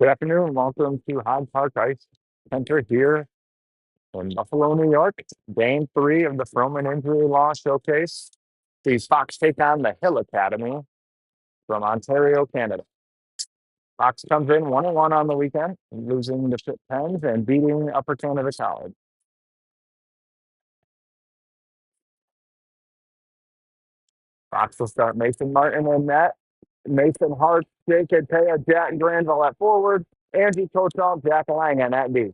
Good afternoon. Welcome to Hyde Park Ice Center here in Buffalo, New York. Game three of the Froman Injury Law Showcase. These Fox take on the Hill Academy from Ontario, Canada. Fox comes in 1-1 on the weekend, losing to Pitt Pens and beating Upper Canada College. Fox will start Mason Martin in net. Mason Hart, Jake Adpea, Jack Granville at forward, Angie Kochal, Jack Langan at D.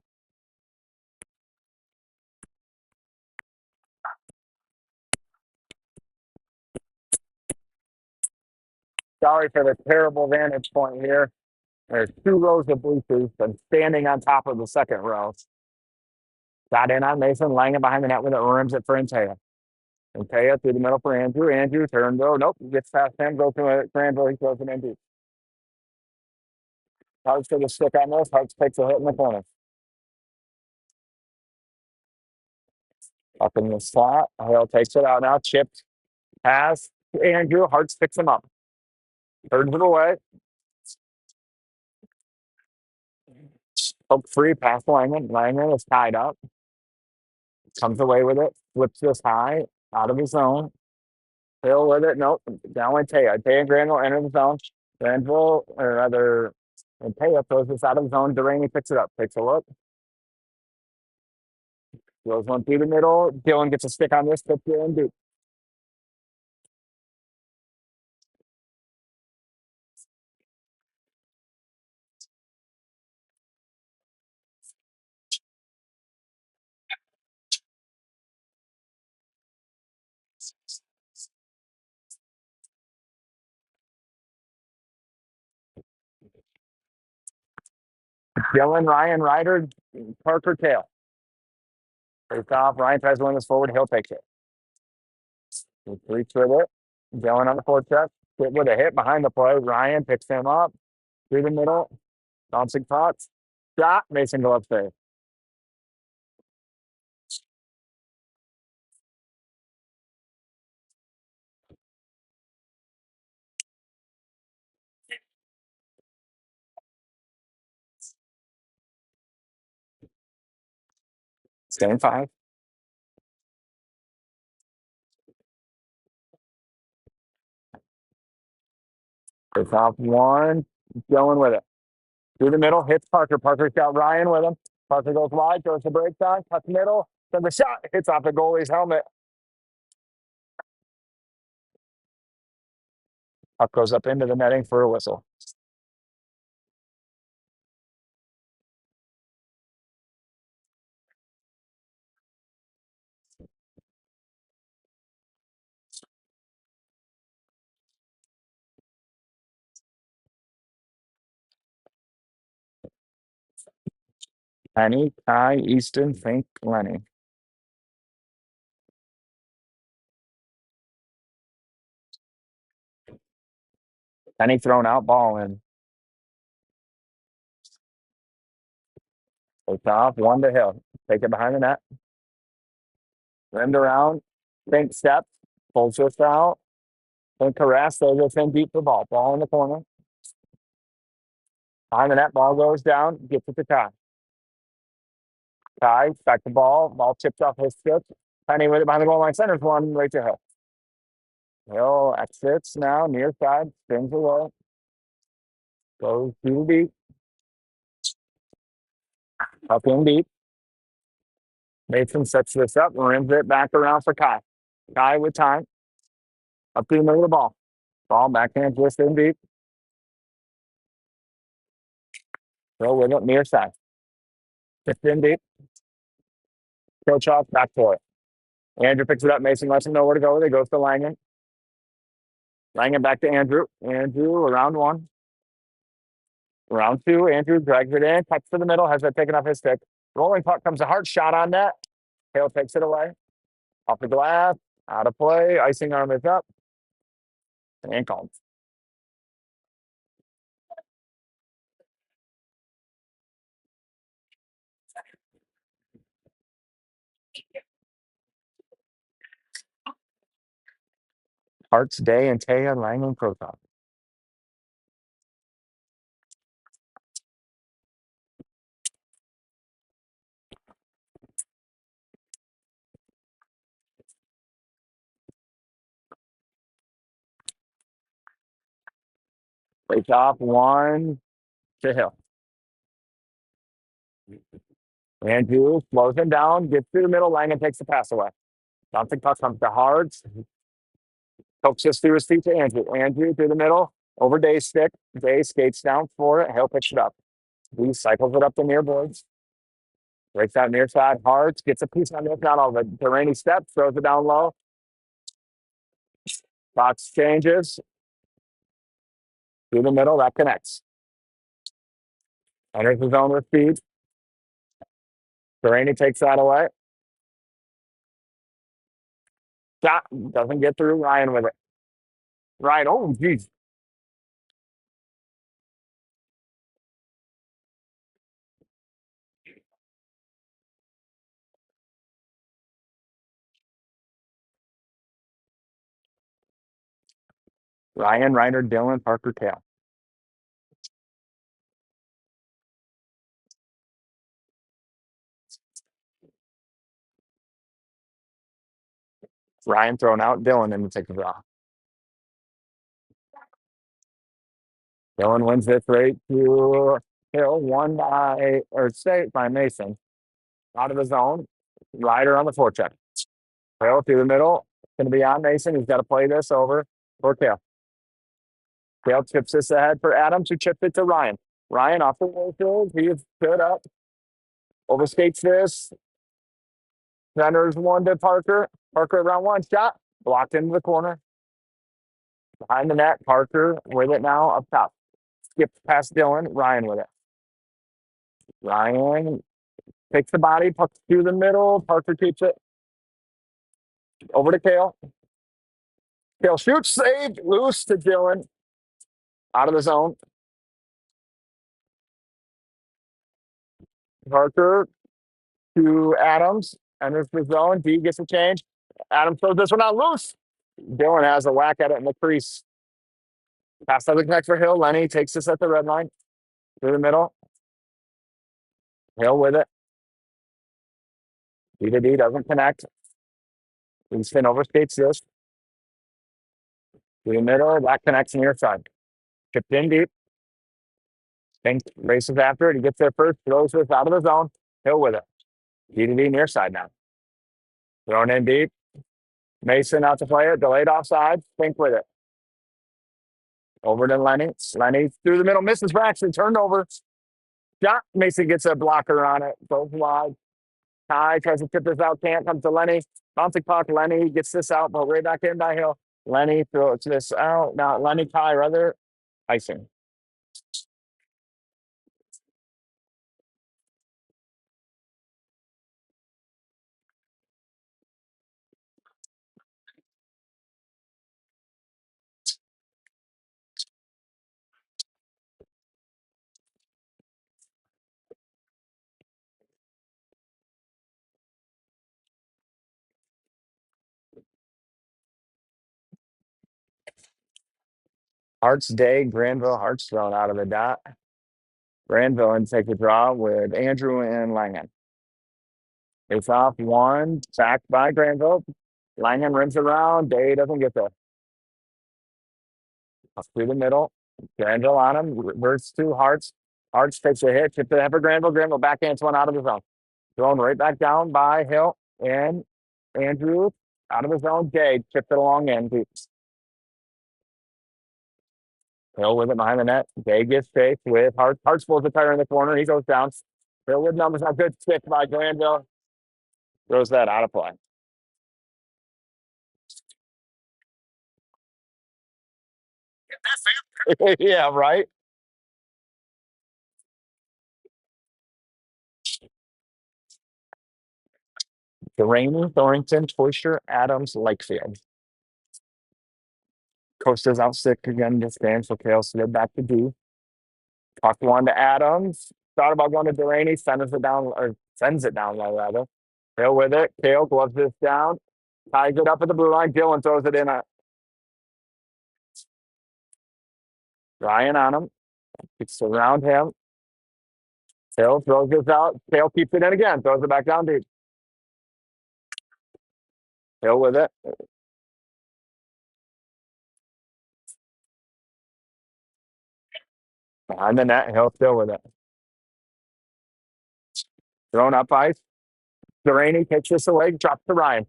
Sorry for the terrible vantage point here. There's two rows of bleachers. I'm standing on top of the second row. Got in on Mason, Langan behind the net with it, rims it for Antaya. Antaya through the middle for Andrew. Andrew turn go. Nope, gets past him, goes to a Granville. He throws it in deep. Hart's to the stick on this. Hart's takes a hit in the corner. Up in the slot. Hale takes it out now. Chipped. Pass. Andrew. Hart's picks him up. Third it away. Hope free. Pass Langan. Langan is tied up. Comes away with it. Flips this high. Out of his zone. Hill with it. Nope. Down with Taya. Taya and Granville enter the zone. Granville, or rather, and Taya throws this out of the zone. Delaney picks it up. Takes a look. Throws one through the middle. Dylan gets a stick on this. Puts it in deep. Dylan, Ryan, Ryder, Parker, Tail. Face off. Ryan tries to win this forward. Hill takes it. He reach with it. Dylan on the forecheck. Hit with a hit behind the play. Ryan picks him up through the middle. Bouncing thoughts. Shot. Mason go upstairs. Staying five. Face off one. Dylan with it. Through the middle. Hits Parker. Parker's got Ryan with him. Parker goes wide. Goes the breakdown. Cuts middle. Then the shot hits off the goalie's helmet. Puck goes up into the netting for a whistle. Penny, Kai, Easton, Fink, Lenny. Penny thrown out, ball in. It's off, one to Hill. Take it behind the net. Rimmed around. Fink steps. Pulls this out. Fink caress. Throws this in deep for ball. Ball in the corner. Behind the net, ball goes down. Gets it to Kai. Kai, back the ball. Ball tipped off his stick. Penny with it behind the goal line. Centers one right to Hill. Hill exits now, near side. Spins away. Goes to the deep. Up in deep. Mason sets this up and rims it back around for Kai. Kai with time. Up to the middle of the ball. Ball backhand twist in deep. Throw with it near side. Just in deep. Coach off, back for it. Andrew picks it up. Mason lets him know where to go with it. Goes to Langan. Langan back to Andrew. Andrew around one. Round two, Andrew drags it in, cuts to the middle, has it taken off his stick. Rolling puck comes a hard shot on net. Hale takes it away. Off the glass, out of play. Icing arm is up and called. Hearts, Day, and Taya, Langland, Proton. Face off one to Hill. Andrew slows him down, gets through the middle, Langan takes the pass away. Bouncing puck comes to Hards. Pokes just through his feet to Andrew. Andrew through the middle, over Day's stick. Day skates down for it. Hill picks it up. He cycles it up the near boards. Breaks out near side. Hards gets a piece on it. Not all the rainy steps. Throws it down low. Box changes. Through the middle. That connects. Enters the zone with speed. Delaney takes that away. Shot doesn't get through. Ryan with it. Ryan, oh, geez. Ryan, Reiner, Dylan, Parker, Tail. Ryan thrown out. Dylan in the take the draw. Dylan wins this right to Hill. Won by, or state by Mason. Out of the zone. Ryder on the forecheck. Hill through the middle. Going to be on Mason. He's got to play this over for Tail. Tail chips this ahead for Adams, who chipped it to Ryan. Ryan off the wall field. He is good up. Overskates this. Centers one to Parker. Parker around one shot. Blocked into the corner. Behind the net. Parker with it now up top. Skipped past Dylan. Ryan with it. Ryan takes the body, pucks through the middle. Parker keeps it. Over to Kale. Kale shoots, saved, loose to Dylan. Out of the zone. Parker to Adams. Enters the zone. D gets a change. Adams throws this one out loose. Dylan has a whack at it in the crease. Pass doesn't connect for Hill. Lenny takes this at the red line. Through the middle. Hill with it. D to D doesn't connect. Easton overskates this. Through the middle. That connects near side. Chipped in deep. Fink races after it. He gets there first. Throws this out of the zone. Hill with it. D to D near side now. Thrown in deep. Mason out to play it. Delayed offside. Fink with it. Over to Lenny. Lenny through the middle. Misses Braxton. Turned over. Shot. Mason gets a blocker on it. Goes wide. Ty tries to tip this out. Can't. Comes to Lenny. Bouncing puck. Lenny gets this out. But way back in by Hill. Lenny throws this out. Now Lenny, Ty, rather. Icing. Hearts Day. Granville. Hearts thrown out of the dot. Granville and take the draw with Andrew and Langan. Face off one. Sacked by Granville. Langan rims around. Day doesn't get there. Through the middle. Granville on him. Reverts to Hearts. Hearts takes a hit. Chip to the head for Granville. Granville backhands one out of the zone. Thrown right back down by Hill. And Andrew out of the zone. Day chipped it along in. Hill with it behind the net. Day gets chased with Hearts. Hearts pulls the tire in the corner. He goes down. Hill with numbers. Not good stick by Granville. Throws that out of play. Yeah, right. Delaney, Thornton, Toysher, Adams, Lakefield. Costa's out sick again this game, so Kale slid back to D. Puck one to Adams. Thought about going to Delaney, sends it down low rather. Kale with it. Kale gloves this down. Ties it up at the blue line. Dylan throws it in. Ryan on him. It's around him. Kale throws this out. Kale keeps it in again. Throws it back down deep. Kale with it. Behind the net. Hill still with it. Thrown up ice. Delaney takes this away. Drops to Ryan.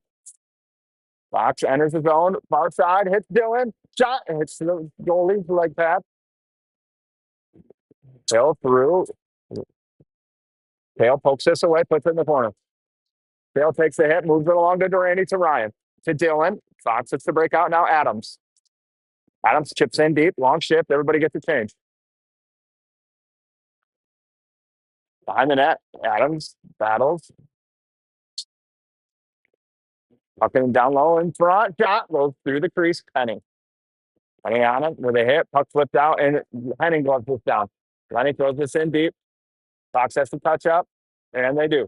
Fox enters his own. Far side. Hits Dylan. Shot. Hits the goalie like that. Hill through. Kale pokes this away. Puts it in the corner. Kale takes the hit. Moves it along to Delaney to Ryan. To Dylan. Fox hits the breakout. Now Adams. Adams chips in deep. Long shift. Everybody gets a change. Behind the net. Adams battles. Pucking down low in front. Shot goes through the crease. Penny. Penny on it with a hit. Puck flipped out and Henning gloves this down. Lenny throws this in deep. Fox has to touch up. And they do.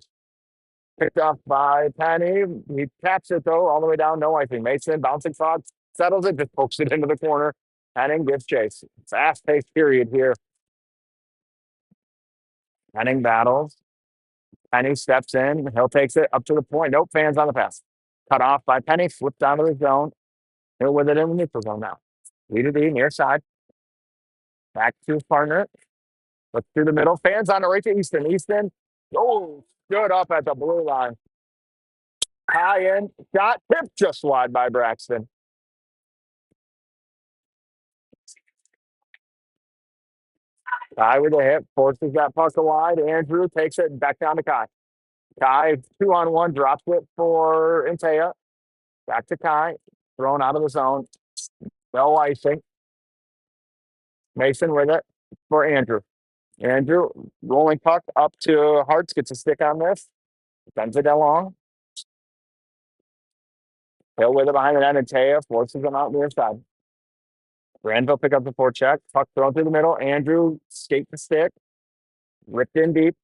Picked off by Penny. He taps it though, all the way down. No icing. Mason bouncing Fox. Settles it. Just pokes it into the corner. Henning gives chase. Fast paced period here. Henning battles. Penny steps in. Hill takes it up to the point. Nope. Fans on the pass. Cut off by Penny. Flipped out of the zone. Hill with it in the neutral zone now. Lead to D, near side. Back to his partner. Look through the middle. Fans on it right to Easton. Easton. Oh, stood up at the blue line. High in. Shot tipped just wide by Braxton. Kai with a hit. Forces that puck wide. Andrew takes it back down to Kai. Kai, 2-on-1, drops it for Intea. Back to Kai. Thrown out of the zone. No icing. Mason with it for Andrew. Andrew rolling puck up to Hartz. Gets a stick on this. Sends it along. Hill with it behind the net. Intea forces him out near side. Granville pick up the forecheck. Puck thrown through the middle. Andrew skate the stick. Ripped in deep.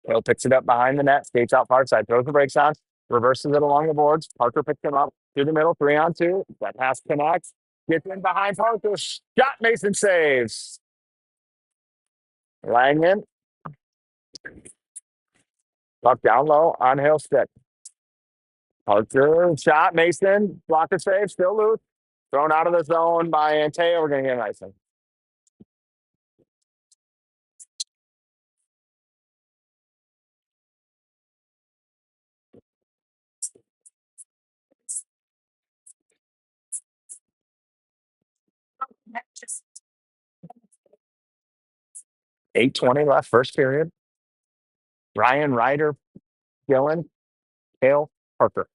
Hill picks it up behind the net. Skates out far side. Throws the brakes on. Reverses it along the boards. Parker picks him up through the middle. 3-on-2. That pass connects. Gets in behind Parker. Shot. Mason saves. Langen. Puck down low on Hill's stick. Parker shot. Mason. Blocker save. Still loose. Thrown out of the zone by Anteo. We're going to get an icing. Just 8:20 left, first period. Ryan, Ryder, Gillen, Hale, Parker.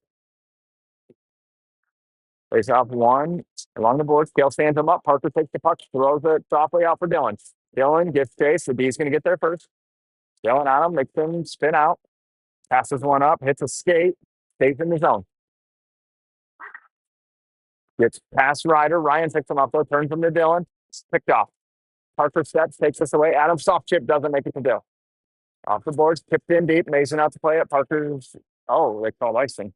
Face off one along the board. Kale stands him up. Parker takes the puck, throws it softly out for Dylan. Dylan gets chased. The D's going to get there first. Dylan on him, makes him spin out. Passes one up, hits a skate, stays in the zone. Gets past Ryder. Ryan picks him up though, turns him to Dylan. Picked off. Parker steps, takes this away. Adam soft chip doesn't make it to Dill. Off the boards, tipped in deep. Mason out to play it. Parker's, they call icing.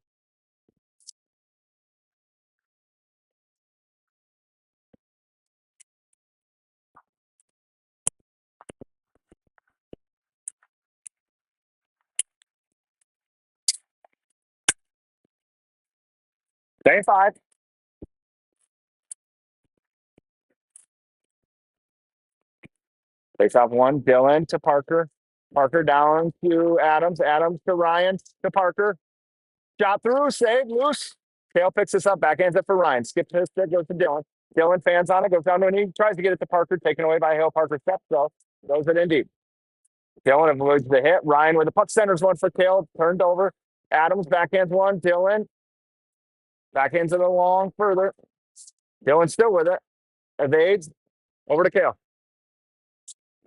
Day 5. Face off one. Dylan to Parker. Parker down to Adams. Adams to Ryan to Parker. Shot through. Save. Loose. Kale picks this up. Backhands it for Ryan. Skips his stick. Goes to Dylan. Dylan fans on it. Goes down to a knee. Tries to get it to Parker. Taken away by Hale. Parker steps though. Goes it in deep. Dylan avoids the hit. Ryan with the puck centers one for Kale. Turned over. Adams backhands one. Dylan. Backhands it along further. Dylan still with it. Evades. Over to Kale.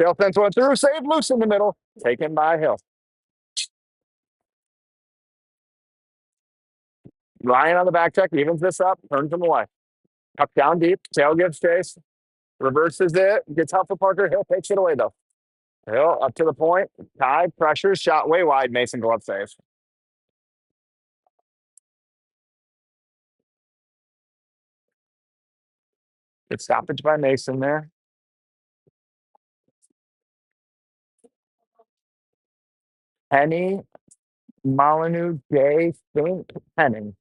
Kale sends one through. Save loose in the middle. Taken by Hill. Ryan on the back check, evens this up, turns him away. Tuck down deep, tail gives chase, reverses it, gets help for Parker. Hill takes it away though. Hill up to the point, tied, pressure, shot way wide. Mason glove save. Good stoppage by Mason there. Penny, Molyneux, Jay, Fink, Penning.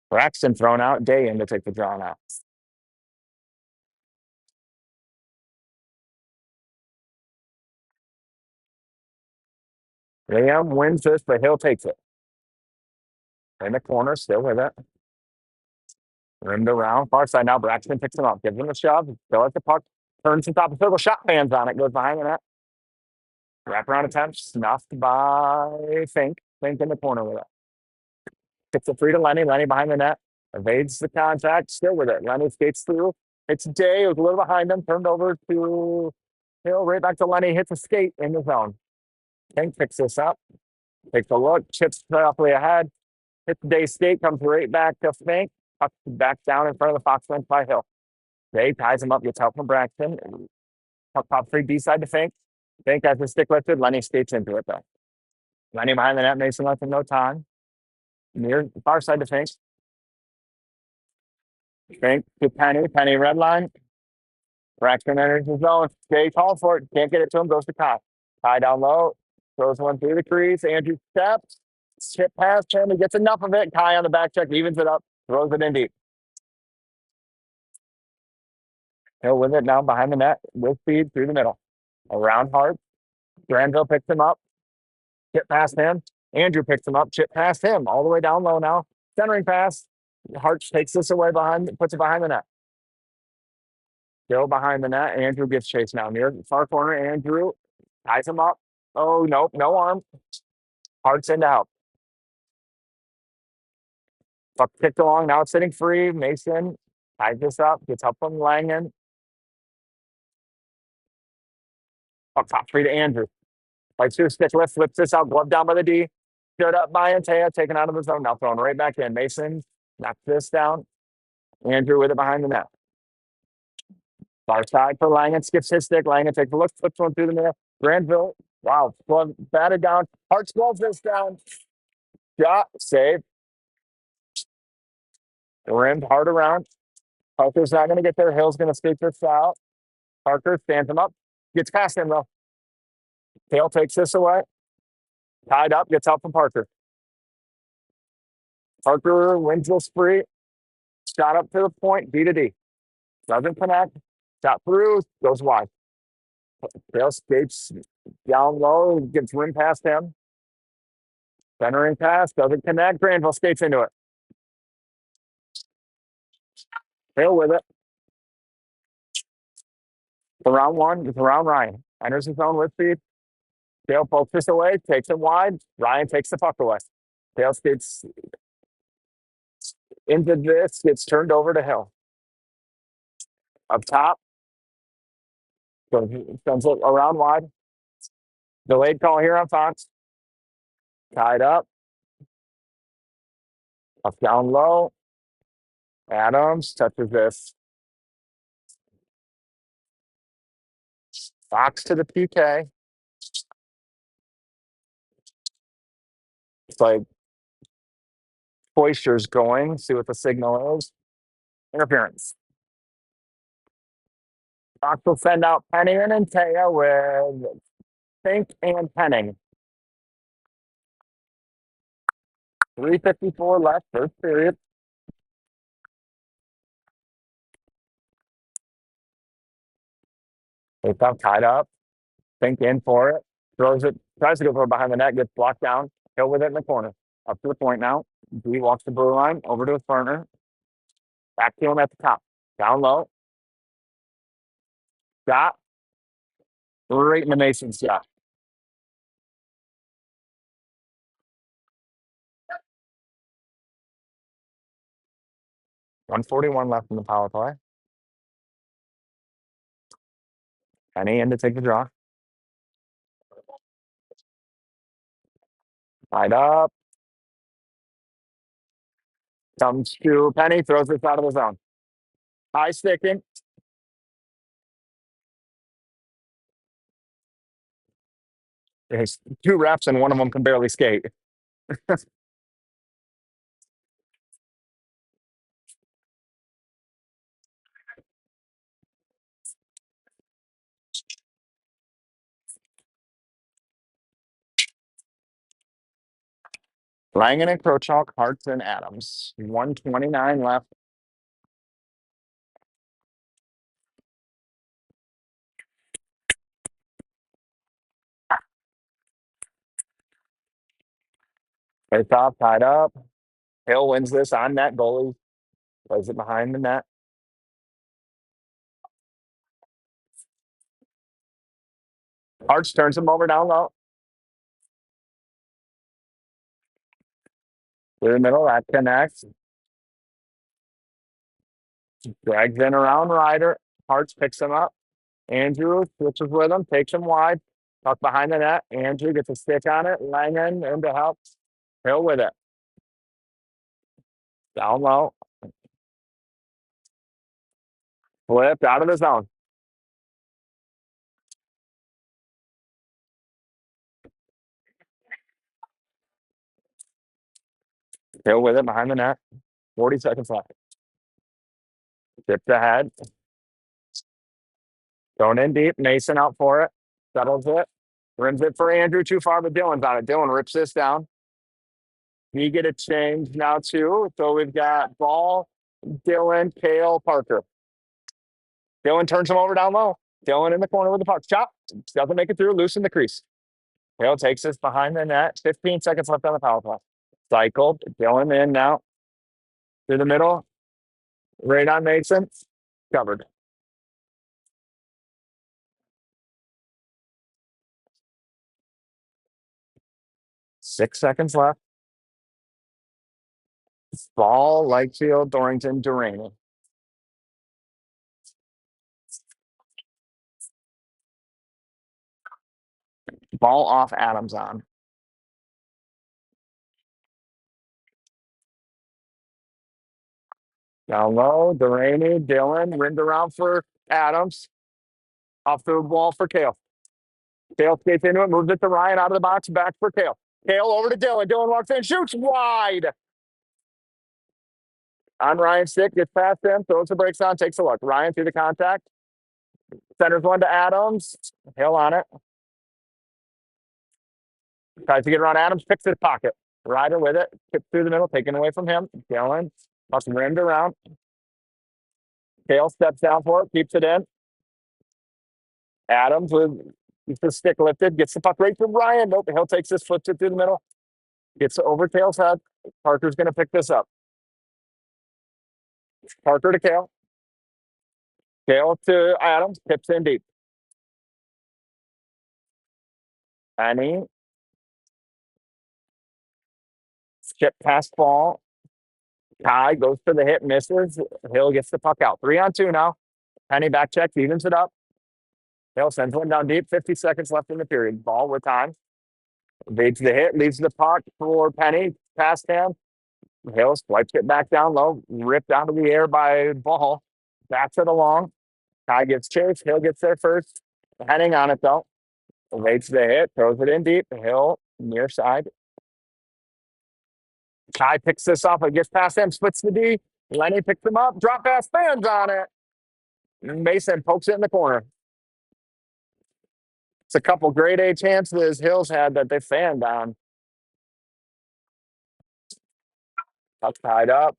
Braxton thrown out, Day in to take the draw now. Liam wins this, but Hill takes it. In the corner, still with it. Rimmed around, far side now. Braxton picks him up, gives him a shove, still at the puck, turns to top of the circle, shot fans on it, goes behind the net. Wraparound attempt, snuffed by Fink. Fink in the corner with it. Gets it free to Lenny. Lenny behind the net. Evades the contact, still with it. Lenny skates through. It's Day, who's a little behind him, turned over to Hill, right back to Lenny, hits a skate in the zone. Fink picks this up, takes a look, chips roughly ahead, hits Day's skate, comes right back to Fink, tucks back down in front of the Fox bench by Hill. Day ties him up, gets help from Braxton. Puck pop free B side to Fink. Fink has his stick lifted. Lenny skates into it though. Lenny behind the net, Mason left him no time. Near far side to Fink. Fink to Penny. Penny red line. Braxton enters the zone. Day calls for it. Can't get it to him. Goes to Kai. Kai down low. Throws one through the crease. Andrew steps. Chip past him. He gets enough of it. Kai on the back check. Evens it up. Throws it in deep. Hill with it now behind the net. With speed through the middle. Around Hart. Granville picks him up. Chip past him. Andrew picks him up. Chip past him. All the way down low now. Centering pass. Hart takes this away behind. Puts it behind the net. Still behind the net. Andrew gets chased now. Near the far corner. Andrew ties him up. Oh, nope. No arm. Hart's in to help. Puck kicked along. Now it's sitting free. Mason ties this up. Gets help from Langen. Puck top free to Andrew. Like two stick lift. Flips this out. Glove down by the D. Stood up by Antea. Taken out of the zone. Now thrown right back in. Mason knocks this down. Andrew with it behind the net. Far side for Langen. Skips his stick. Langen takes a look. Flips one through the middle. Granville. Wow. Glove batted down. Hart gloves this down. Shot. Save. Rimmed hard around. Parker's not going to get there. Hill's going to skate this out. Parker stands him up. Gets past him though. Hale takes this away. Tied up. Gets out from Parker. Parker wins this free. Shot up to the point. D to D. Doesn't connect. Shot through. Goes wide. Hale skates down low. Gets rim past him. Centering pass. Doesn't connect. Granville skates into it. Hale with it. For round one. It's around Ryan. Enters his zone with speed. Hale pokes this away. Takes it wide. Ryan takes the puck away. Hale skates into this. Gets turned over to Hill. Up top. Sends it around wide. Delayed call here on Fox. Tied up. Up down low. Adams touches this. Fox to the PK. It's like Foister's going. See what the signal is. Interference. Fox will send out Penny and Antea with Fink and Penning. 3:54 left, first period. They got tied up. Fink in for it. Throws it. Tries to go for it behind the net. Gets blocked down. Hill with it in the corner. Up to the point now. D walks the blue line. Over to his partner. Back to him at the top. Down low. Shot. Right in the Mason shot. 141 left in the power play. Penny in to take the draw. Tied up. Comes to Penny, throws this out of the zone. High sticking. There's two refs and one of them can barely skate. Langen and Krochak, Hartz and Adams. 129 left. Face off, tied up. Hill wins this on net. Goalie plays it behind the net. Hartz turns him over down low. Through the middle, that connects. Drags in around Ryder. Hartz picks him up. Andrew switches with him, takes him wide. Tuck behind the net. Andrew gets a stick on it. Langen in to help. Hill with it. Down low. Flipped out of the zone. Hill with it behind the net. 40 seconds left. Tipped ahead. Going in deep. Mason out for it. Settles it. Rims it for Andrew. Too far, but Dylan's on it. Dylan rips this down. We get a change now, too. So we've got Ball, Dylan, Kale, Parker. Dylan turns him over down low. Dylan in the corner with the puck. Chop. Doesn't make it through. Loosen the crease. Kale takes this behind the net. 15 seconds left on the power play. Cycled. Dylan in now. Through the middle. Right on Mason. Covered. Six seconds left. Ball, Lightfield, Dorrington, Duraney. Ball off, Adams on. Down low, Duraney, Dylan, rimmed around for Adams. Off the wall for Kale. Kale skates into it, moves it to Ryan out of the box, back for Kale. Kale over to Dylan. Dylan walks in, shoots wide. On Ryan's stick, gets past him, throws the brakes on, takes a look. Ryan through the contact. Centers one to Adams. Hill on it. Tries to get around Adams, picks his pocket. Ryder with it, tips through the middle, taken away from him. Dylan, must have rimmed around. Kale steps down for it, keeps it in. Adams with the stick lifted, gets the puck right to Ryan. Nope, Hill takes this, flips it through the middle. Gets over Kale's head. Parker's going to pick this up. Parker to Kale. Kale to Adams, tips in deep. Penny. Chip past Ball. Ty goes for the hit, misses. Hill gets the puck out. 3-on-2 now. Penny back checks, evens it up. Hill sends one down deep. 50 seconds left in the period. Ball with time. Evades the hit, leaves the puck for Penny. Past him. Hill swipes it back down low. Ripped out of the air by Ball. Backs it along. Ty gets chased. Hill gets there first. Heading on it though. Evades the hit. Throws it in deep. Hill near side. Ty picks this up and gets past him. Splits the D. Lenny picks him up. Drop pass. Fans on it. Mason pokes it in the corner. It's a couple grade A chances Hill's had that they fanned on. Puck tied up.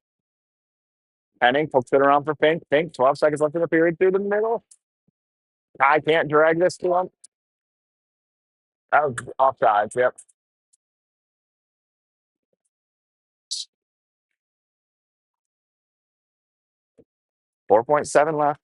Penning pokes it around for Pink. Pink, 12 seconds left in the period through the middle. Ty can't drag this to him. That was offsides, yep. 4.7 left.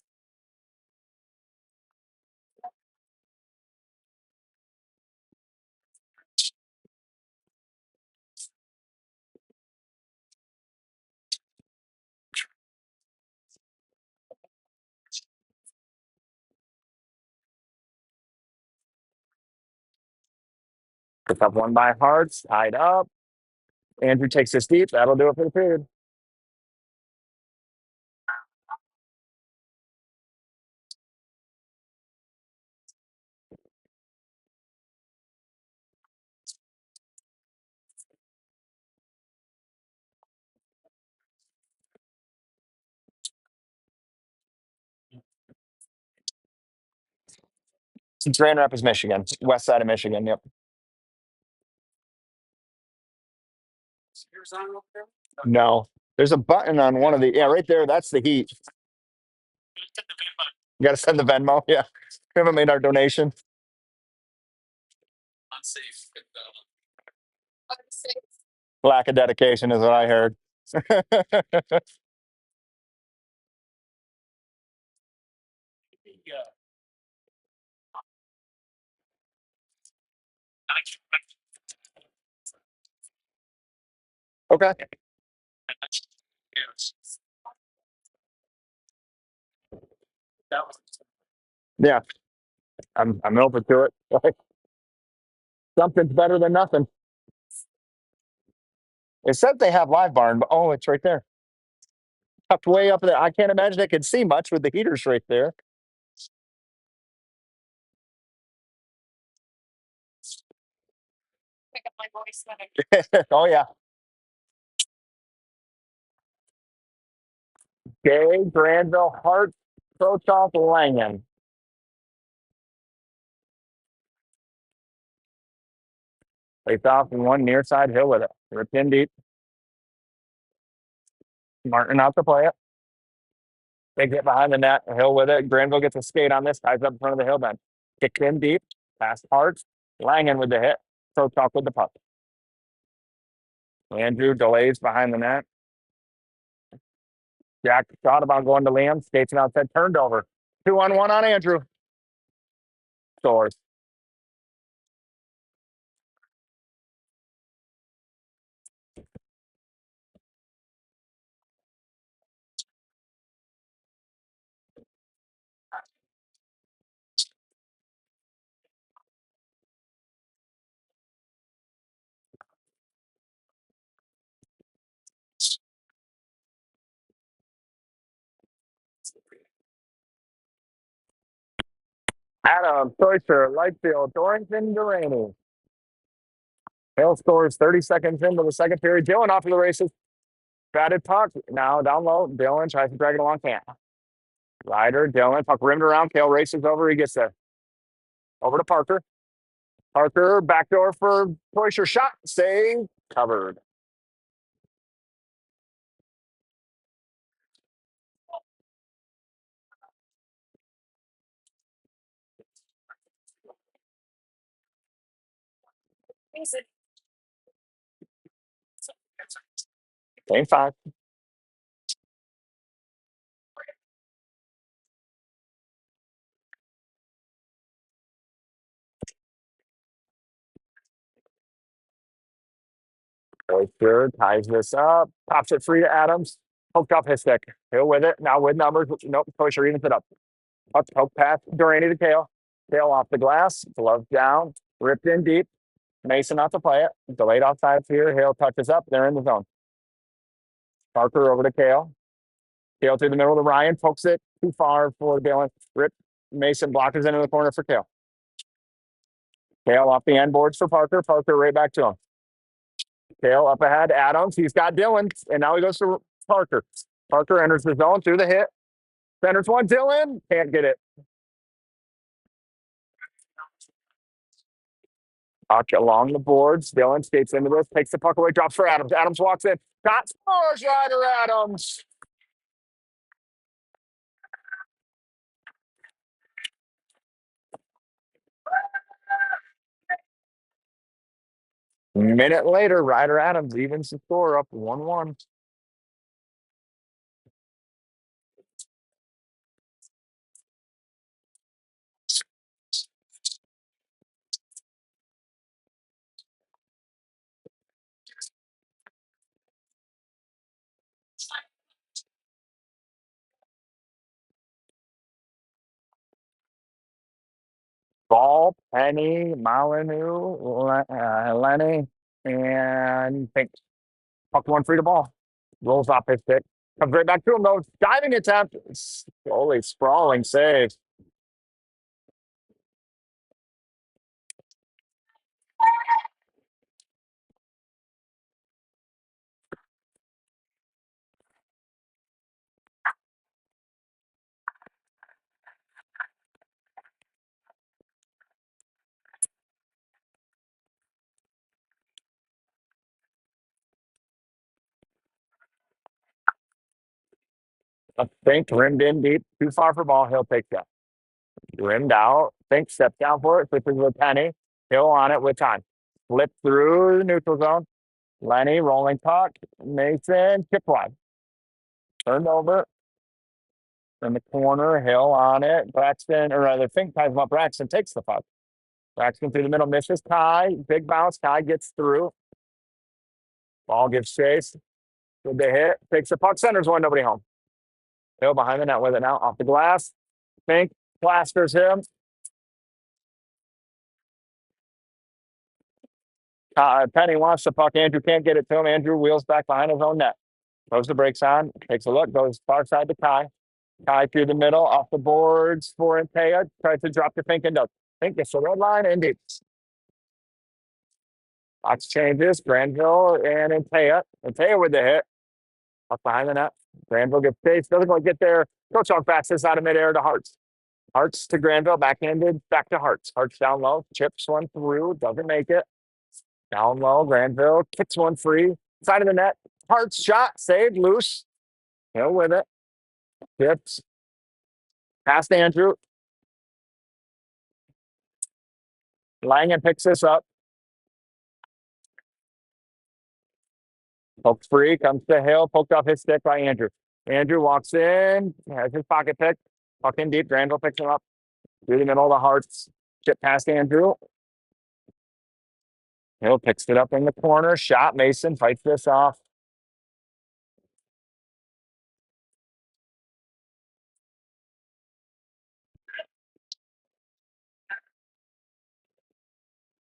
Pick up one by Hearts, tied up. Andrew takes this deep. That'll do it for the period. Since Grand Rapids, Michigan, west side of Michigan. Yep. No, there's a button on one of the, yeah, right there. That's the heat. You got to send the Venmo. Yeah. We haven't made our donation. Lack of dedication is what I heard. Okay. Yeah, I'm open to it. Something's better than nothing. It said they have live barn, but oh, it's right there. Tucked way up there. I can't imagine it could see much with the heaters right there. Oh yeah. Gay, Granville, Hart, Prochoff, Langen. Face off and one near side hill with it. Ripped in deep. Martin out to play it. They get behind the net. Hill with it. Granville gets a skate on this. Ties up in front of the hill bench. Kicked in deep. Past Hart. Langen with the hit. Prochoff with the puck. Andrew delays behind the net. Jack thought about going to Liam. Skates and outside. Turned over. 2-on-1 on Andrew. Scores. Adam, Toyster, Lightfield, Dorrington, Duraney. Hale scores 30 seconds into the second period. Dylan off to the races. Batted puck. Now down low. Dylan tries to drag it along. Can't. Ryder, Dylan, puck rimmed around. Kale races over. He gets there. Over to Parker. Parker, backdoor for Toyster. Shot. Save. Covered. Game 5. Toyster ties this up. Pops it free to Adams. Hooked off his stick. Hill with it. Now with numbers. Nope. Toyster evens it up. Hook pass. Duraney to Kale. Kale off the glass. Glove down. Ripped in deep. Mason out to play it. Delayed offsides here. Hale touches up. They're in the zone. Parker over to Kale. Kale through the middle to Ryan. Pokes it too far for Galen. Rip. Mason blockers into the corner for Kale. Kale off the end boards for Parker. Parker right back to him. Kale up ahead. Adams. He's got Dylan. And now he goes to Parker. Parker enters the zone through the hit. Centers one. Dylan. Can't get it. Puck along the boards. Dylan skates into this. Takes the puck away. Drops for Adams. Adams walks in. Got scores. Ryder Adams. Minute later, Ryder Adams evens the score up 1-1. Ball, Penny, Molyneux, Lenny, and Pink. Puck one free to ball. Rolls off his stick. Comes right back to him though. Diving attempt. Slowly sprawling save. Fink rimmed in deep. Too far for ball. He'll take that. Rimmed out. Fink steps down for it. Switches with Penny. Hill on it with time. Flip through the neutral zone. Lenny rolling puck. Mason chip wide. Turned over in the corner. Hill on it. Braxton, or rather, Fink ties him up. Braxton takes the puck. Braxton through the middle. Misses Kai. Big bounce. Kai gets through. Ball gives chase. Good to hit. Takes the puck. Centers one. Nobody home. Hill behind the net with it now. Off the glass. Fink plasters him. Penny wants the puck. Andrew can't get it to him. Andrew wheels back behind his own net. Throws the brakes on. Takes a look. Goes far side to Kai. Kai through the middle. Off the boards for Antea. Tries to drop to Fink and does. Fink gets the red line and deep. Box changes. Granville and Antea. Antea with the hit. Up behind the net. Granville gets chased. Doesn't quite get there. Coach on fastest out of midair to Hartz. Hartz to Granville. Backhanded. Back to Hartz. Hartz down low. Chips one through. Doesn't make it. Down low. Granville kicks one free. Side of the net. Hartz shot. Saved. Loose. Hill with it. Chips. Past Andrew. Langen picks this up. Pokes free. Comes to Hill. Poked off his stick by Andrew. Andrew walks in. Has his pocket pick. Puck in deep. Granville picks him up. Through the middle of the Hearts. Chip past Andrew. Hill picks it up in the corner. Shot. Mason fights this off.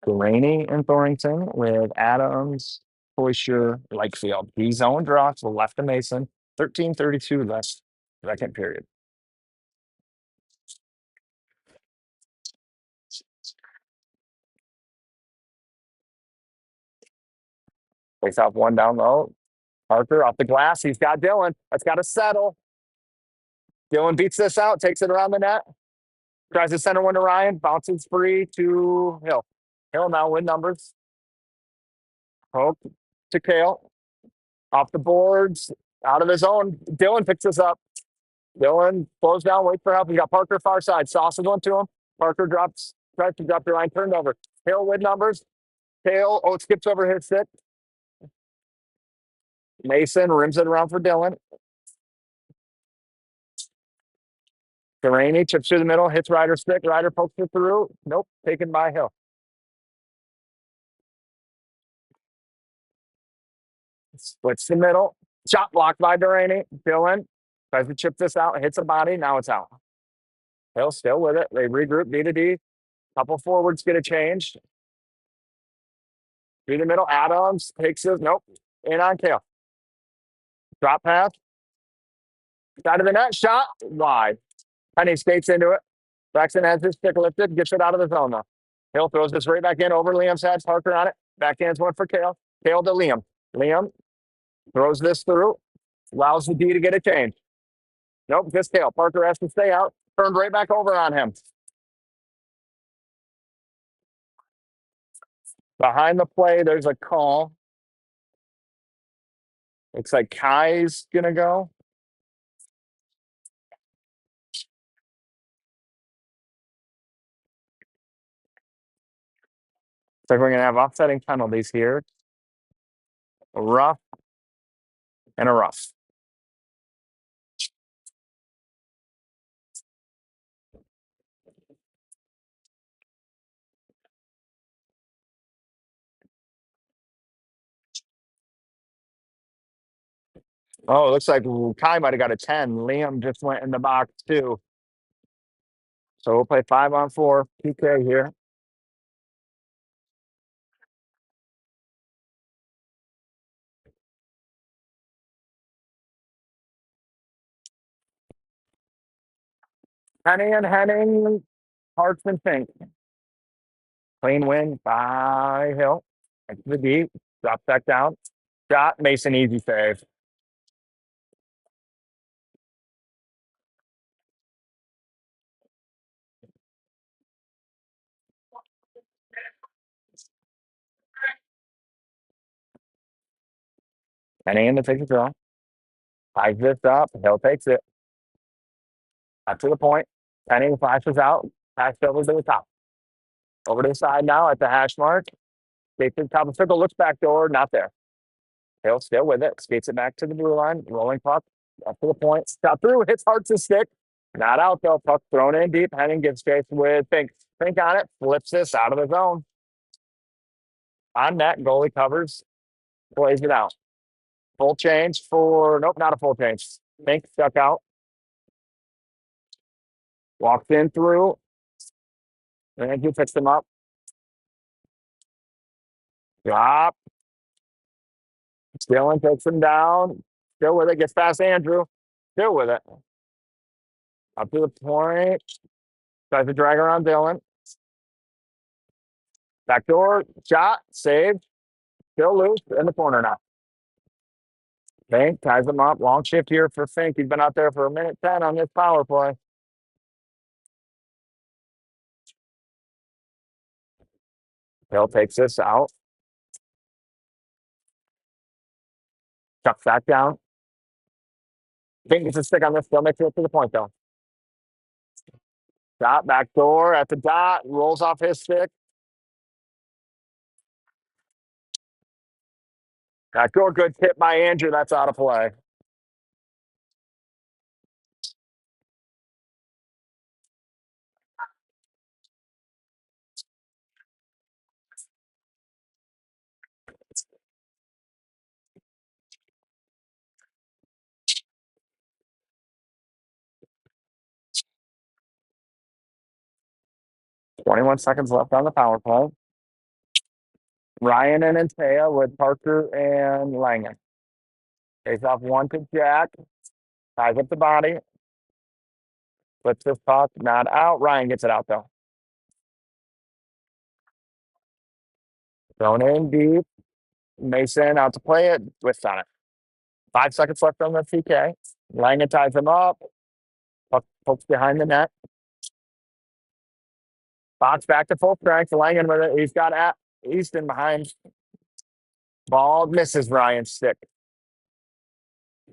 Delaney and Thornton with Adams, Hoisher, Lakefield. He zoned draw to the left of Mason. 13:32 left, second period. Face off one down low. Parker off the glass. He's got Dylan. That's got to settle. Dylan beats this out, takes it around the net. Tries to center one to Ryan. Bounces free to Hill. Hill now win numbers. Poke to Kale. Off the boards. Out of his own. Dylan picks this up. Dylan slows down, waits for help. He got Parker far side. Sauces one to him. Parker tries to drop the line, turned over. Hill with numbers. Kale, it skips over his stick. Mason rims it around for Dylan. Delaney chips through the middle, hits Ryder's stick. Ryder pokes it through. Nope, taken by Hill. Splits the middle. Shot blocked by Delaney. Dylan tries to chip this out, hits a body. Now it's out. Hill still with it. They regroup D to D. Couple forwards get a change. Through the middle. Adams takes it. Nope. In on Kale. Drop pass. Side of the net. Shot. Wide. Penny skates into it. Braxton has his stick lifted. Gets it out of the zone though. Hill throws this right back in over Liam's head. Parker on it. Backhands one for Kale. Kale to Liam. Liam throws this through. Allows the D to get a change. Nope, just Kale. Parker has to stay out. Turned right back over on him. Behind the play, there's a call. Looks like Kai's going to go. So we're going to have offsetting penalties here. A rough and a rough. Oh, it looks like Kai might have got a 10. Liam just went in the box too. So we'll play 5-on-4 PK here. Henning and Henning, Hearts and Fink. Clean win by Hill. Into the deep. Drop back down. Shot. Mason, easy save. Henning in to take the throw. Ties this up. Hill takes it. Up to the point. Henning flashes out. Pass over to the top. Over to the side now at the hash mark. Skates to the top of the circle. Looks back door. Not there. Hill still with it. Skates it back to the blue line. Rolling puck. Up to the point. Shot through. Hits hard to stick. Not out though. Puck thrown in deep. Henning gives chase with Fink. Fink on it. Flips this out of the zone. On net. Goalie covers. Plays it out. Full change for. Nope, not a full change. Fink stuck out. Walks in through. And he picks them up. Drop. Dylan takes him down. Still with it. Gets past Andrew. Still with it. Up to the point. Tries to drag around Dylan. Backdoor shot. Saved. Still loose in the corner now. Fink ties him up. Long shift here for Fink. He's been out there for 1:10 on this power play. Hill takes this out. Chucks back down. Fink gets a stick on this. Still makes it to the point though. Shot back door at the dot. Rolls off his stick. Backdoor good tip by Andrew. That's out of play. It's 21 seconds left on the power play. Ryan and Antea with Parker and Langen. Takes off one to Jack. Ties up the body. Flips this puck. Not out. Ryan gets it out though. Thrown in deep. Mason out to play it. Twist on it. 5 seconds left on the PK. Langen ties him up. Puck pokes behind the net. Box back to full strength. Langen with it. He's got at Easton behind. Ball misses Ryan's stick.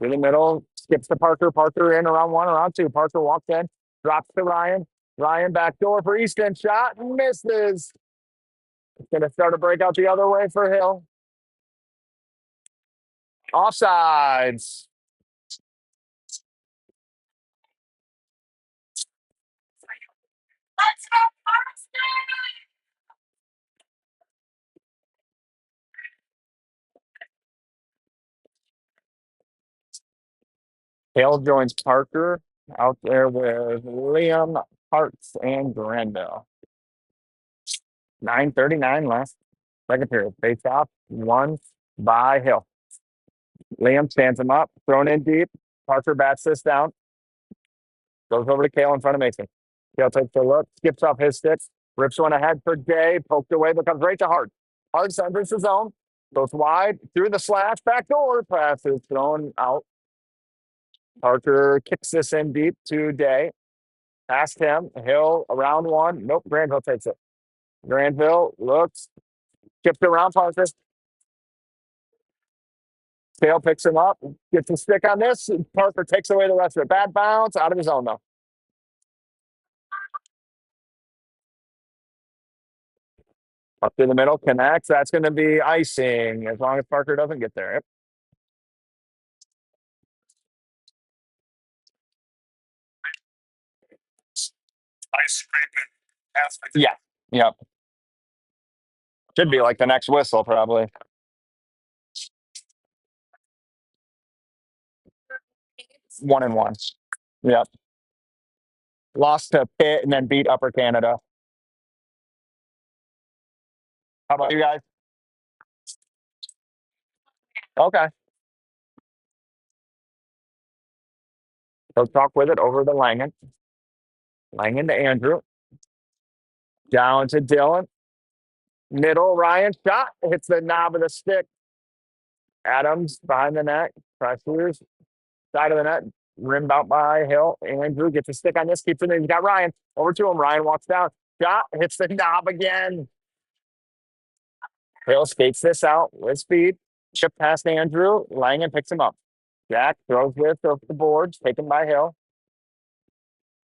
In the middle, skips to Parker. Parker in around one, around two. Parker walks in, drops to Ryan. Ryan back door for Easton. Shot misses. It's going to start a breakout the other way for Hill. Offsides. Hill joins Parker out there with Liam, Hartz, and Granville. 9:39 left. Second period. Face off. One by Hill. Liam stands him up. Thrown in deep. Parker bats this down. Goes over to Kale in front of Mason. Kale takes a look. Skips off his stick. Rips one ahead for Jay. Poked away. But comes right to Hart. Hart enters the zone. Goes wide. Through the slash. Back door. Pass is thrown out. Parker kicks this in deep to Day. Past him. Hill around one. Nope. Granville takes it. Granville looks. Skipped around Parker. Kale picks him up. Gets a stick on this. Parker takes away the rest of it. Bad bounce. Out of his zone, though. Up to the middle. Connects. That's going to be icing as long as Parker doesn't get there. Yep. Ice scraping. Yeah. Yep. Should be like the next whistle, probably. 1-1. Yep. Lost to Pitt and then beat Upper Canada. How about you guys? Okay. So talk with it over to Langen. Langen to Andrew. Down to Dylan. Middle, Ryan shot. Hits the knob of the stick. Adams behind the net. Pressures. Side of the net. Rimmed out by Hill. Andrew gets a stick on this. Keeps it in. He's got Ryan. Over to him. Ryan walks down. Shot. Hits the knob again. Hill skates this out with speed. Chip past Andrew. Langen picks him up. Jack throws this off the boards. Taken by Hill.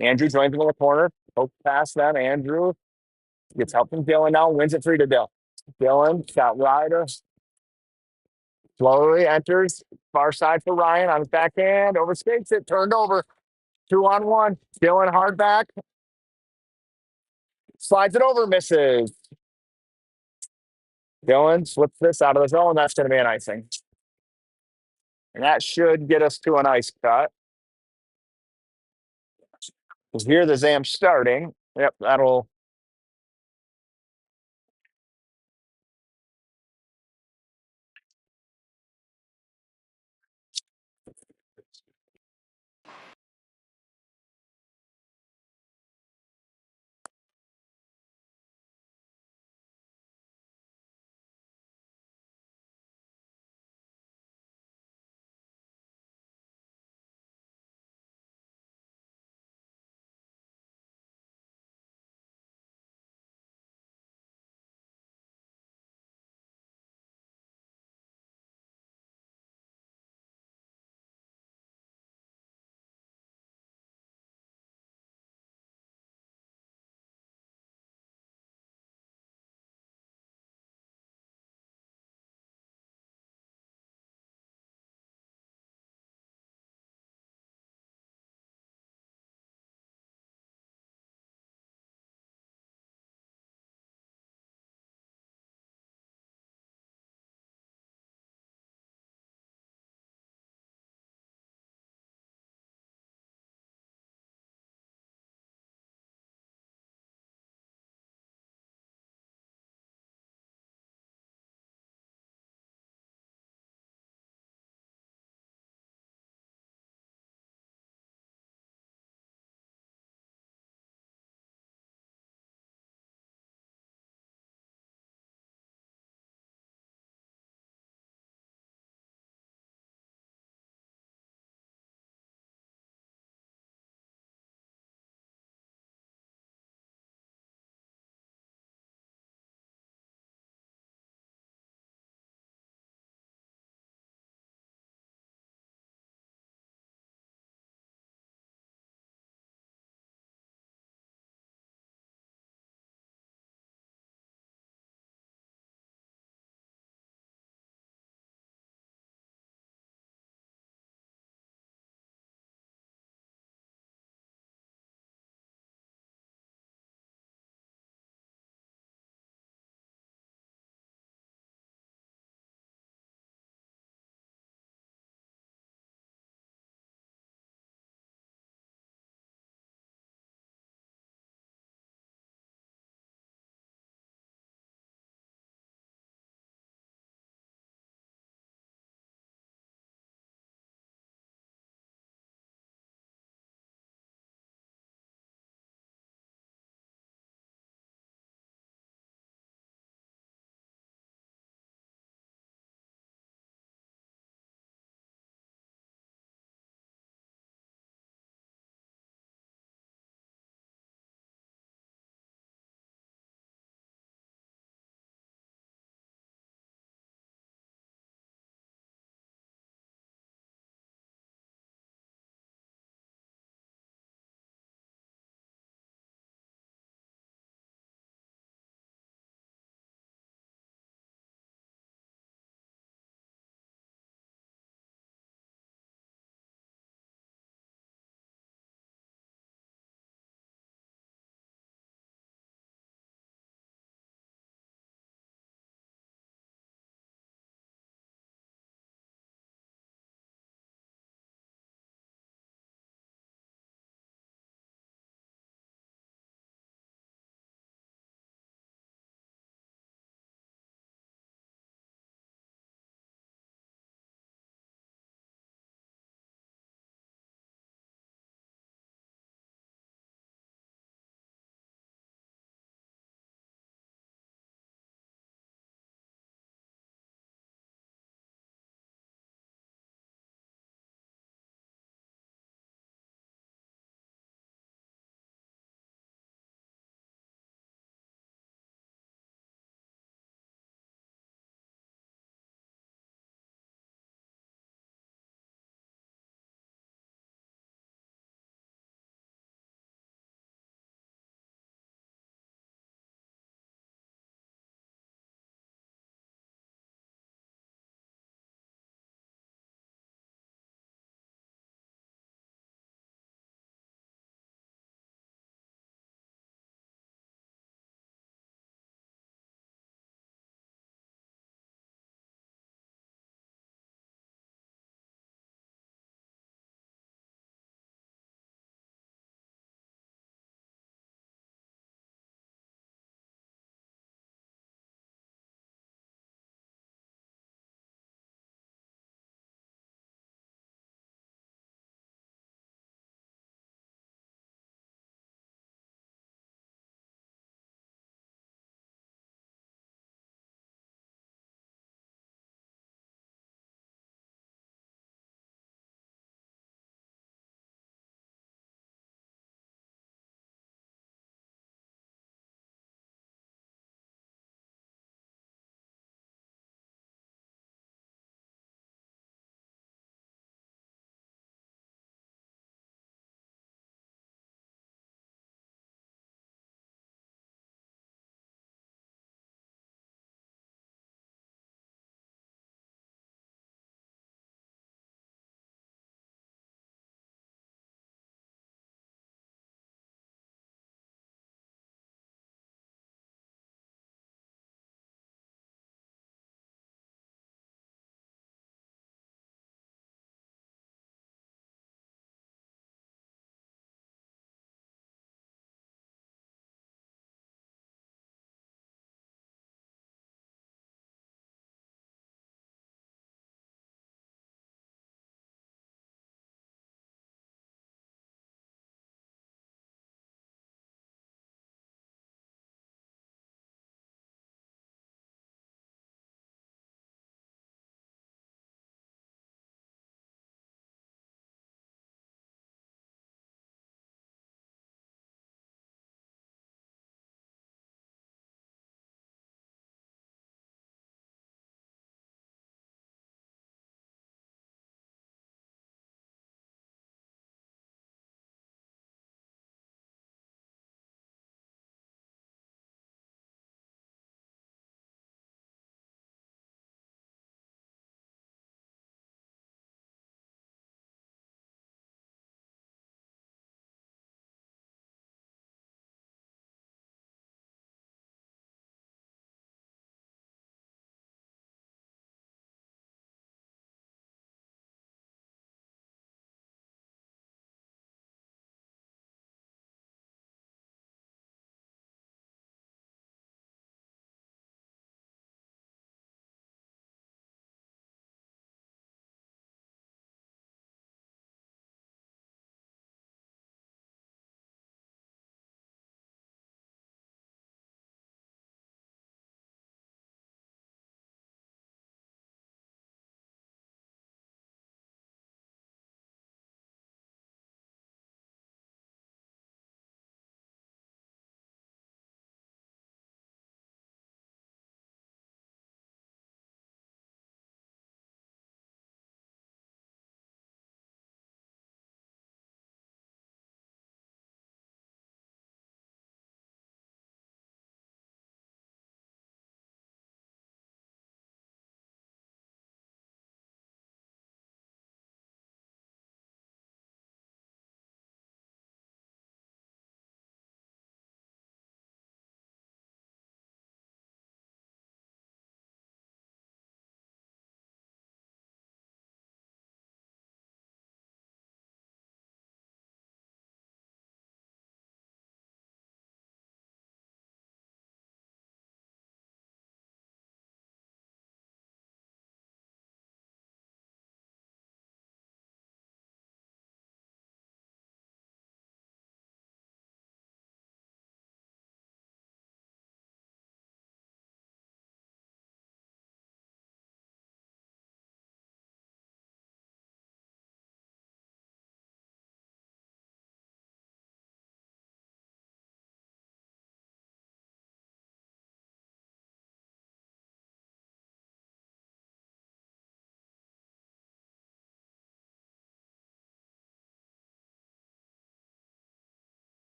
Andrew joins him in the corner. Poke past them. Andrew gets help from Dylan now. Wins it 3 to Dylan. Dylan got Ryder. Slowly enters. Far side for Ryan on his backhand. Overskates it. Turned over. 2-on-1. Dylan hard back. Slides it over. Misses. Dylan slips this out of the zone. That's going to be an icing. And that should get us to an ice cut. Because here the Zam starting. Yep, that'll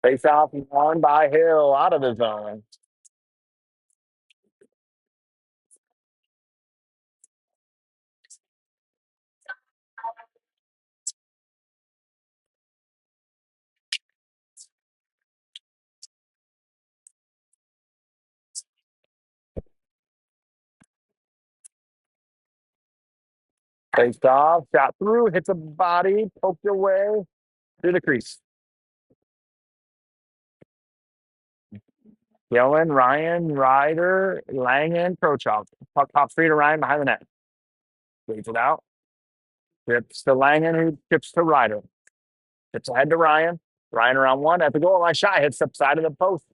Face off won by Hill out of the zone. Face off, shot through, hits a body, poked away through the crease. Gillen, Ryan, Ryder, Langen, Krochok. Puck top three to Ryan behind the net. Leads it out. Tips to Langen, who tips to Ryder. Tips ahead to Ryan. Ryan around one at the goal line. Shot hits the side of the post.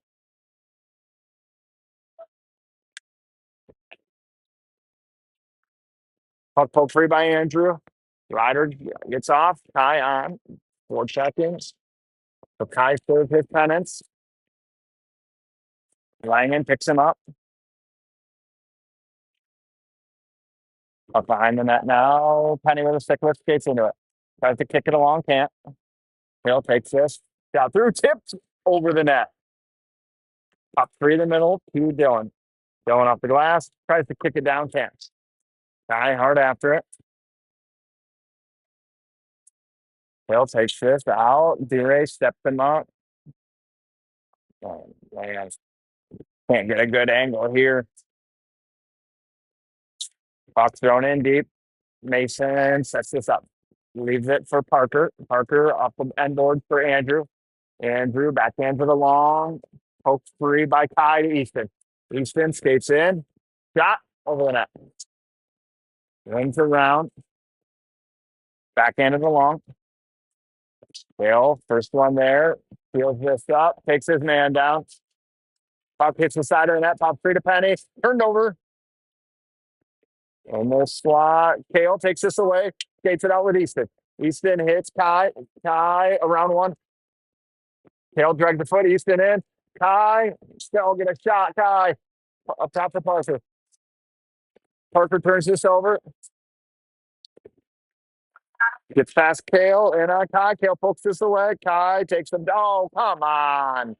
Puck poked free by Andrew. Ryder gets off. Kai on. 4 seconds. So Kai serves his penance. Langen picks him up. Up behind the net now. Penny with a stick lift skates into it. Tries to kick it along, can't. Hill takes this. Shot through, tipped over the net. Top three in the middle, two Dylan. Dylan off the glass, tries to kick it down, can't. Guy hard after it. Hill takes this out. D-Ray steps him up. Oh, man. Can't get a good angle here. Puck thrown in deep. Mason sets this up. Leaves it for Parker. Parker off the end board for Andrew. Andrew backhand for the long. Pokes free by Kai to Easton. Easton skates in. Shot over the net. Wins around. Backhand of the long. Hill, first one there. Peels this up. Takes his man down. Puck hits the side of the net. Pop free to Penny. Turned over. Almost slot. Kale takes this away. Skates it out with Easton. Easton hits Kai. Kai around one. Kale drags the foot. Easton in. Kai still get a shot. Kai up top to Parker. Parker turns this over. Gets past Kale and Kai. Kale pokes this away. Kai takes them. Oh, come on.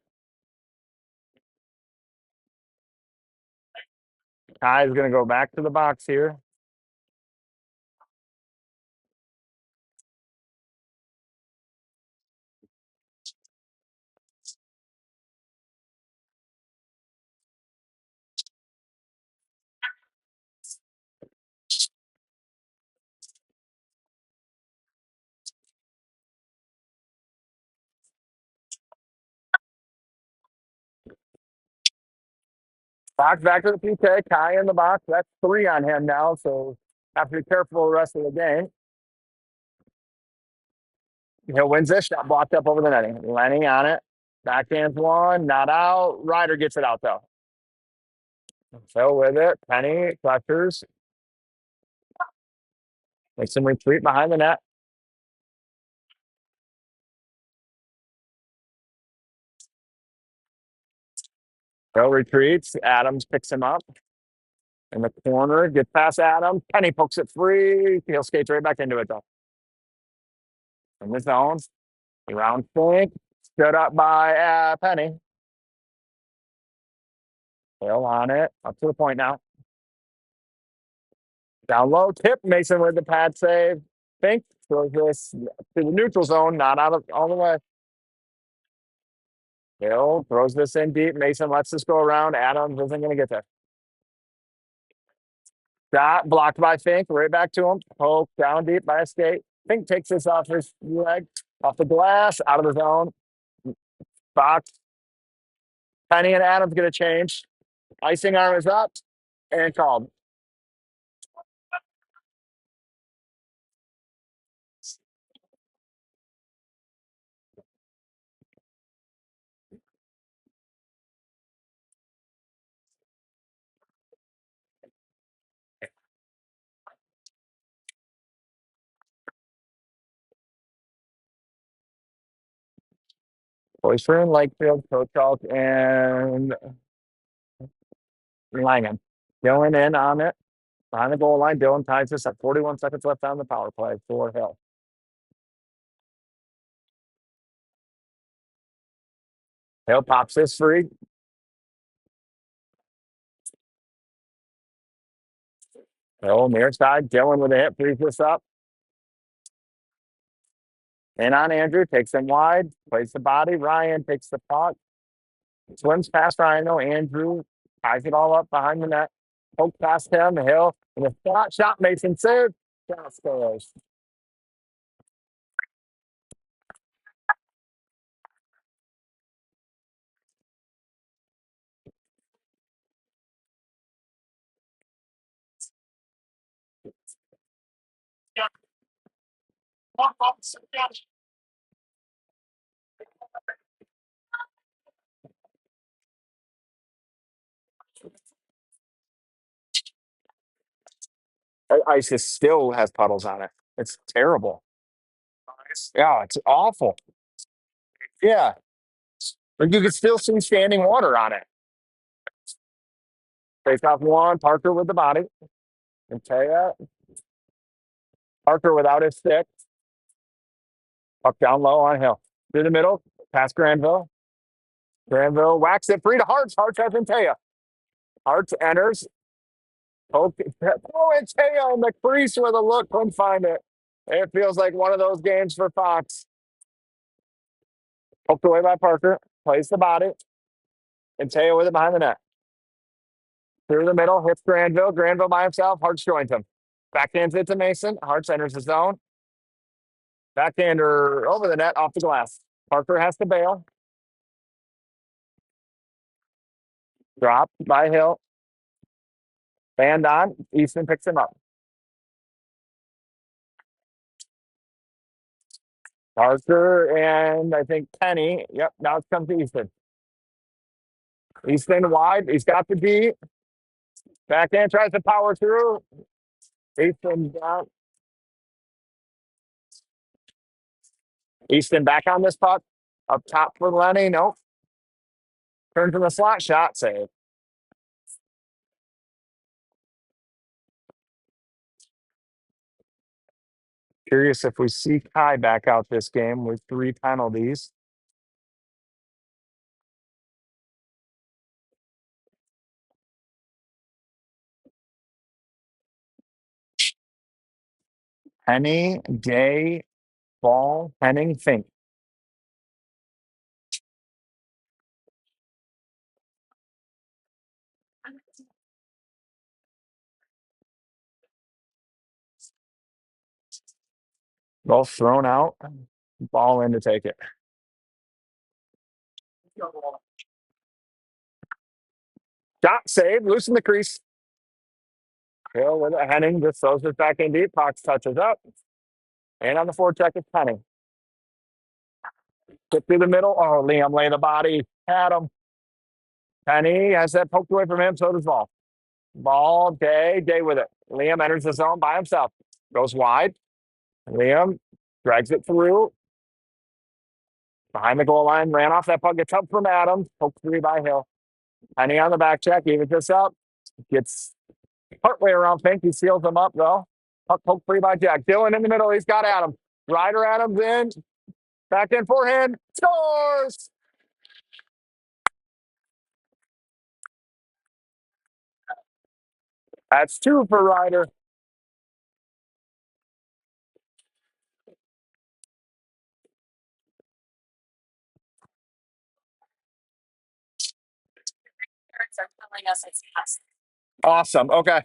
Kai is going to go back to the box here. Box back to the PK. Kai in the box. That's 3 on him now. So have to be careful the rest of the game. He'll wins this shot, blocked up over the netting. Lenny on it. Backhand one, not out. Ryder gets it out though. So with it, Penny pressures. Makes him retreat behind the net. Hill retreats. Adams picks him up in the corner. Gets past Adams. Penny pokes it free. He'll skate right back into it though. In the zone. Around Fink. Stood up by Penny. Hill on it. Up to the point now. Down low. Tip. Mason with the pad save. Fink throws this to the neutral zone. Not out of all the way. Hill throws this in deep. Mason lets this go around. Adams isn't going to get there. Shot blocked by Fink. Right back to him. Poke down deep by a skate. Fink takes this off his leg, off the glass, out of the zone. Box. Penny and Adams going to change. Icing arm is up and called. Oyster and Lakefield, Kochok, and Langham. Dylan in on it. Behind the goal line, Dylan ties this up. 41 seconds left on the power play for Hill. Hill pops this free. Hill near side. Dylan with a hit, frees this up. In on Andrew, takes him wide, plays the body. Ryan takes the puck, swims past Ryan, though. Andrew ties it all up behind the net. Poke past him, Hill, and a shot, Mason save. Shot scores. Ice is still has puddles on it. It's terrible. Yeah, it's awful. Yeah, but you can still see standing water on it. Face off one, Parker with the body. And Taya, Parker without his stick. Puck down low on Hill. Through the middle, past Granville. Granville whacks it free to Hartz. Hartz has Taya. Hartz enters. Oh, it's Taya in the crease with a look. Couldn't find it. It feels like one of those games for Fox. Poked away by Parker. Plays the body. And Taya with it behind the net. Through the middle, hits Granville. Granville by himself. Hartz joins him. Backhands it to Mason. Hartz enters the zone. Backhander over the net, off the glass. Parker has to bail. Drop by Hill. Band on. Easton picks him up. Parker and I think Penny. Yep, now it's come to Easton. Easton wide. He's got the D. Backhand tries to power through. Easton down. Easton back on this puck. Up top for Lenny. Nope. Turns from the slot shot. Save. Curious if we see Kai back out this game with 3 penalties. Penny, Day, Ball, Henning, Fink. Both thrown out. Ball in to take it. Shot save, loosen the crease. Hill with it. Henning just throws it back in deep. Fox touches up. And on the forecheck, it's Henning. Get through the middle. Oh, Liam lay the body. Had him. Penny has that poked away from him. So does Ball. Ball, Day with it. Liam enters the zone by himself. Goes wide. Liam drags it through. Behind the goal line. Ran off that puck. Gets up from Adams. Poked free by Hill. Penny on the back check. Even this up. Gets partway around Fink. He seals him up, though. Puck poked free by Jack. Dylan in the middle. He's got Adams. Ryder Adams in. Back in forehand. Scores! That's 2 for Ryder. Awesome. Okay.